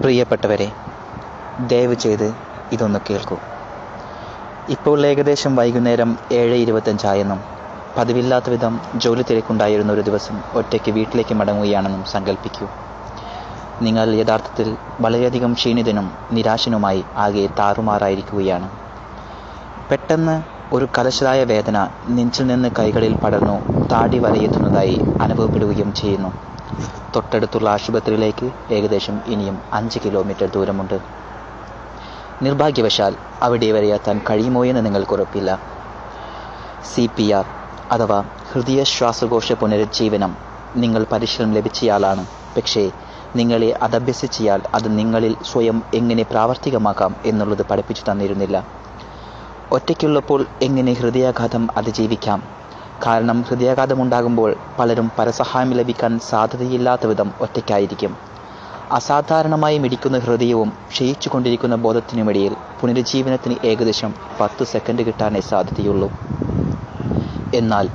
പ്രിയപ്പെട്ടവരെ, ദയവ് ചെയ്ത് ഇതൊന്ന് കേൾക്കൂ. ഇപ്പോൾ ഏകദേശം വൈകുന്നേരം 7:25 പതിവില്ലാത്ത വിധം ജോലി തിരക്കുണ്ടായിരുന്ന ഒരു ദിവസം ഒറ്റയ്ക്ക് വീട്ടിലേക്ക് മടങ്ങുകയാണെന്നും സങ്കല്പിക്കൂ. നിങ്ങൾ യഥാർത്ഥത്തിൽ വളരെയധികം ക്ഷീണിതനും നിരാശനുമായി ആകെ താറുമാറായിരിക്കുകയാണ്. പെട്ടെന്ന് ഒരു കലശലായ വേദന നെഞ്ചിൽ നിന്ന് കൈകളിൽ പടർന്നു താടി വരെയെത്തുന്നതായി അനുഭവപ്പെടുകയും ചെയ്യുന്നു. തൊട്ടടുത്തുള്ള ആശുപത്രിയിലേക്ക് ഏകദേശം ഇനിയും 5 കിലോമീറ്റർ ദൂരമുണ്ട്. നിർഭാഗ്യവശാൽ അവിടെ വരെ എത്താൻ കഴിയുമോ എന്ന് നിങ്ങൾക്ക് ഉറപ്പില്ല. CPR അഥവാ ഹൃദയ ശ്വാസകോശ പുനരുജ്ജീവനം നിങ്ങൾ പരിശീലനം ലഭിച്ചയാളാണ്. പക്ഷേ നിങ്ങളെ അതഭ്യസിച്ചയാൾ അത് നിങ്ങളിൽ സ്വയം എങ്ങനെ പ്രാവർത്തികമാക്കാം എന്നുള്ളത് പഠിപ്പിച്ചു തന്നിരുന്നില്ല. ഒറ്റയ്ക്കുള്ളപ്പോൾ എങ്ങനെ ഹൃദയാഘാതം അതിജീവിക്കാം? കാരണം ഹൃദയാഘാതമുണ്ടാകുമ്പോൾ പലരും പരസഹായം ലഭിക്കാൻ സാധ്യതയില്ലാത്ത വിധം ഒറ്റയ്ക്കായിരിക്കും. അസാധാരണമായി മിടിക്കുന്ന ഹൃദയവും ക്ഷയിച്ചുകൊണ്ടിരിക്കുന്ന ബോധത്തിനുമിടയിൽ പുനരുജ്ജീവനത്തിന് ഏകദേശം 10 സെക്കൻഡ് കിട്ടാനേ സാധ്യതയുള്ളൂ. എന്നാൽ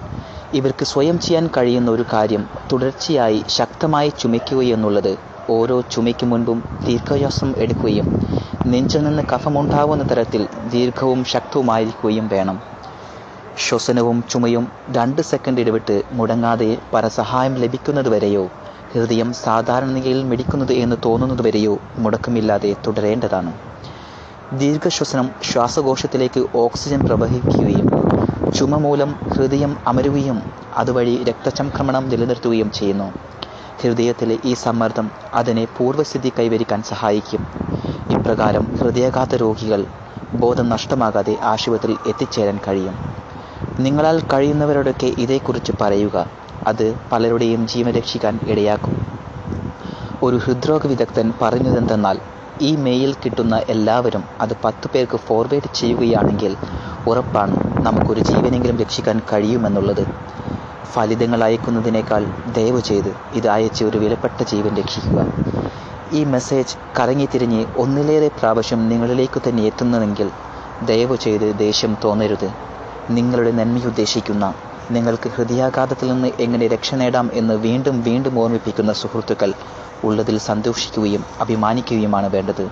ഇവർക്ക് സ്വയം ചെയ്യാൻ കഴിയുന്ന ഒരു കാര്യം തുടർച്ചയായി ശക്തമായി ചുമയ്ക്കുകയെന്നുള്ളത്. ഓരോ ചുമയ്ക്ക് മുൻപും ദീർഘശ്വാസം എടുക്കുകയും നെഞ്ചിൽ നിന്ന് കഫമുണ്ടാവുന്ന തരത്തിൽ ദീർഘവും ശക്തവുമായിരിക്കുകയും വേണം. ശ്വസനവും ചുമയും 2 സെക്കൻഡ് ഇടവിട്ട് മുടങ്ങാതെ പരസഹായം ലഭിക്കുന്നതുവരെയോ ഹൃദയം സാധാരണ നിലയിൽ മിടിക്കുന്നത് എന്ന് തോന്നുന്നതുവരെയോ മുടക്കമില്ലാതെ തുടരേണ്ടതാണ്. ദീർഘശ്വസനം ശ്വാസകോശത്തിലേക്ക് ഓക്സിജൻ പ്രവഹിക്കുകയും ചുമ മൂലം ഹൃദയം അമരുകയും അതുവഴി രക്തചംക്രമണം നിലനിർത്തുകയും ചെയ്യുന്നു. ഹൃദയത്തിലെ ഈ സമ്മർദ്ദം അതിനെ പൂർവ്വസ്ഥിതി കൈവരിക്കാൻ സഹായിക്കും. ഇപ്രകാരം ഹൃദയാഘാത രോഗികൾ ബോധം നഷ്ടമാകാതെ ആശുപത്രിയിൽ എത്തിച്ചേരാൻ കഴിയും. നിങ്ങളാൽ കഴിയുന്നവരോടൊക്കെ ഇതേക്കുറിച്ച് പറയുക. അത് പലരുടെയും ജീവൻ രക്ഷിക്കാൻ ഇടയാക്കും. ഒരു ഹൃദ്രോഗ വിദഗ്ധൻ പറഞ്ഞതെന്തെന്നാൽ, ഈ മെയിൽ കിട്ടുന്ന എല്ലാവരും അത് 10 പേർക്ക് ഫോർവേഡ് ചെയ്യുകയാണെങ്കിൽ ഉറപ്പാണ് നമുക്കൊരു ജീവനെങ്കിലും രക്ഷിക്കാൻ കഴിയുമെന്നുള്ളത്. ഫലിതങ്ങൾ അയക്കുന്നതിനേക്കാൾ ദയവ് ചെയ്ത് ഇത് അയച്ച് ഒരു വിലപ്പെട്ട ജീവൻ രക്ഷിക്കുക. ഈ മെസ്സേജ് കറങ്ങിത്തിരിഞ്ഞ് ഒന്നിലേറെ പ്രാവശ്യം നിങ്ങളിലേക്ക് തന്നെ എത്തുന്നതെങ്കിൽ ദയവ് ചെയ്ത് ദേഷ്യം തോന്നരുത്. നിങ്ങളുടെ നന്മയുദ്ദേശിക്കുന്ന, നിങ്ങൾക്ക് ഹൃദയാഘാതത്തിൽ നിന്ന് എങ്ങനെ രക്ഷ നേടാം എന്ന് വീണ്ടും വീണ്ടും ഓർമ്മിപ്പിക്കുന്ന സുഹൃത്തുക്കൾ ഉള്ളതിൽ സന്തോഷിക്കുകയും അഭിമാനിക്കുകയുമാണ് വേണ്ടത്.